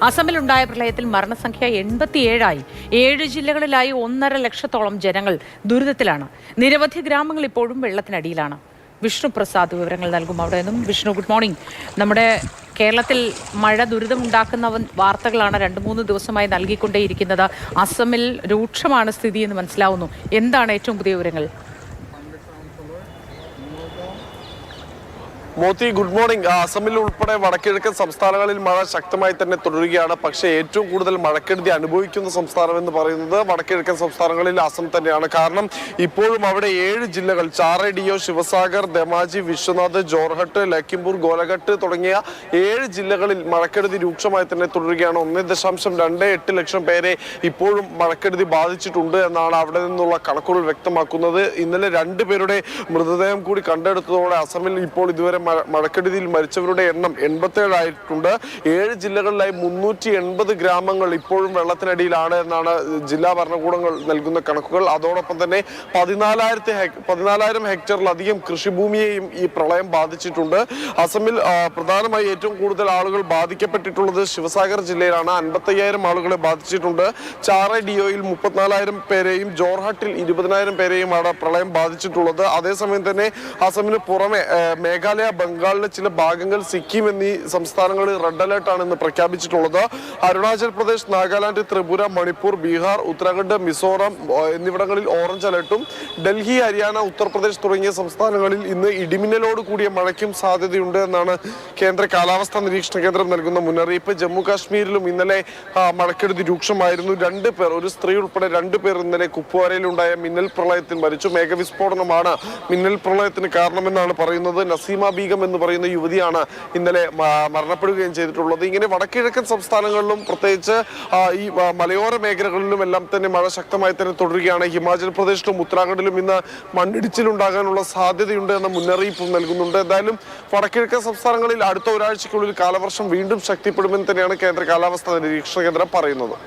അസമിലുണ്ടായ പ്രളയത്തിൽ മരണസംഖ്യ 87ആയി. 7 ജില്ലകളിലായി 1.5 ലക്ഷത്തോളം ജനങ്ങൾ ദുരിതത്തിലാണ്. നിരവധി ഗ്രാമങ്ങൾ ഇപ്പോഴും വെള്ളത്തിനടിയിലാണ്. വിഷ്ണു പ്രസാദ് വിവരങ്ങൾ നൽകും അവിടെ നിന്നും. Vishnu, good morning. നമ്മുടെ കേരളത്തിൽ മഴ ദുരിതമുണ്ടാക്കുന്ന വാർത്തകളാണ് 2-3 ദിവസമായി നൽകിക്കൊണ്ടേയിരിക്കുന്നത്. അസമിൽ രൂക്ഷമാണ് സ്ഥിതി എന്ന് മനസ്സിലാവുന്നു. എന്താണ് ഏറ്റവും പുതിയ വിവരങ്ങൾ? Moti, good morning. അസമിൽ ഉൾപ്പെടെ വടക്കിഴക്കൻ സംസ്ഥാനങ്ങളിൽ മഴ ശക്തമായി തന്നെ തുടരുകയാണ്. പക്ഷേ ഏറ്റവും കൂടുതൽ മഴക്കെടുതി അനുഭവിക്കുന്ന സംസ്ഥാനം എന്ന് പറയുന്നത് വടക്കിഴക്കൻ സംസ്ഥാനങ്ങളിൽ അസം തന്നെയാണ്. കാരണം ഇപ്പോഴും അവിടെ 7 ജില്ലകൾ ചാറഡിയോ, ശിവസാഗർ, ധെമാജി, വിശ്വനാഥ്, ജോർഹട്ട്, ലഖിംപൂർ, ഗോലഘട്ട് തുടങ്ങിയ 7 ജില്ലകളിൽ മഴക്കെടുതി രൂക്ഷമായി തന്നെ തുടരുകയാണ്. 1.28 ലക്ഷം പേരെ ഇപ്പോഴും മഴക്കെടുതി ബാധിച്ചിട്ടുണ്ട് എന്നാണ് അവിടെ നിന്നുള്ള കണക്കുകൾ വ്യക്തമാക്കുന്നത്. ഇന്നലെ 2 പേരുടെ മൃതദേഹം കൂടി കണ്ടെടുത്തതോടെ അസമിൽ ഇപ്പോൾ ഇതുവരെ മഴക്കെടുതിയിൽ മരിച്ചവരുടെ എണ്ണം 87 ആയിട്ടുണ്ട്. 7 ജില്ലകളിലായി 380 ഗ്രാമങ്ങൾ ഇപ്പോഴും വെള്ളത്തിനടിയിലാണ് എന്നാണ് ജില്ലാ ഭരണകൂടങ്ങൾ നൽകുന്ന കണക്കുകൾ. അതോടൊപ്പം തന്നെ 14,000 ഹെക്ടറിലധികം കൃഷിഭൂമിയെയും ഈ പ്രളയം ബാധിച്ചിട്ടുണ്ട്. അസമിൽ പ്രധാനമായി ഏറ്റവും കൂടുതൽ ആളുകൾ ബാധിക്കപ്പെട്ടിട്ടുള്ളത് ശിവസാഗർ ജില്ലയിലാണ്. 55,000 ആളുകളെ ബാധിച്ചിട്ടുണ്ട്. ചാറഡിയോയിൽ 34,000 പേരെയും ജോർഹട്ടിൽ 20,000 പേരെയുമാണ് പ്രളയം ബാധിച്ചിട്ടുള്ളത്. അതേസമയം തന്നെ അസമിന് പുറമെ മേഘാലയ, ബംഗാളിലെ ചില ഭാഗങ്ങൾ, സിക്കിം എന്നീ സംസ്ഥാനങ്ങളിൽ റെഡ് അലേർട്ടാണ് ഇന്ന് പ്രഖ്യാപിച്ചിട്ടുള്ളത്. അരുണാചൽ പ്രദേശ്, നാഗാലാൻഡ്, ത്രിപുര, മണിപ്പൂർ, ബീഹാർ, ഉത്തരാഖണ്ഡ്, മിസോറാം എന്നിവിടങ്ങളിൽ ഓറഞ്ച് അലേർട്ടും, ഡൽഹി, ഹരിയാന, ഉത്തർപ്രദേശ് തുടങ്ങിയ സംസ്ഥാനങ്ങളിൽ ഇന്ന് ഇടിമിന്നലോട് കൂടിയ മഴയ്ക്കും സാധ്യതയുണ്ട് എന്നാണ് കേന്ദ്ര കാലാവസ്ഥാ നിരീക്ഷണ കേന്ദ്രം നൽകുന്ന മുന്നറിയിപ്പ്. ജമ്മു കാശ്മീരിലും ഇന്നലെ മഴക്കെടുതി രൂക്ഷമായിരുന്നു. 2 പേർ, ഒരു സ്ത്രീ ഉൾപ്പെടെ 2 പേർ ഇന്നലെ കുപ്വാരയിലുണ്ടായ മിന്നൽ പ്രളയത്തിൽ മരിച്ചു. മേഘവിസ്ഫോടനമാണ് മിന്നൽ പ്രളയത്തിന് കാരണമെന്നാണ് പറയുന്നത്. നസീമ ബീഗം എന്ന് പറയുന്ന യുവതിയാണ് ഇന്നലെ മരണപ്പെടുകയും ചെയ്തിട്ടുള്ളത്. ഇങ്ങനെ വടക്കിഴക്കൻ സംസ്ഥാനങ്ങളിലും പ്രത്യേകിച്ച് ഈ മലയോര മേഖലകളിലും എല്ലാം തന്നെ മഴ ശക്തമായി തന്നെ തുടരുകയാണ്. ഹിമാചൽ പ്രദേശിലും ഉത്തരാഖണ്ഡിലും ഇന്ന് മണ്ണിടിച്ചിലുണ്ടാകാനുള്ള സാധ്യതയുണ്ട് എന്ന മുന്നറിയിപ്പും നൽകുന്നുണ്ട്. എന്തായാലും വടക്കിഴക്കൻ സംസ്ഥാനങ്ങളിൽ അടുത്ത ഒരാഴ്ചയ്ക്കുള്ളിൽ കാലവർഷം വീണ്ടും ശക്തിപ്പെടുമെന്ന് തന്നെയാണ് കേന്ദ്ര കാലാവസ്ഥാ നിരീക്ഷണ കേന്ദ്രം പറയുന്നത്.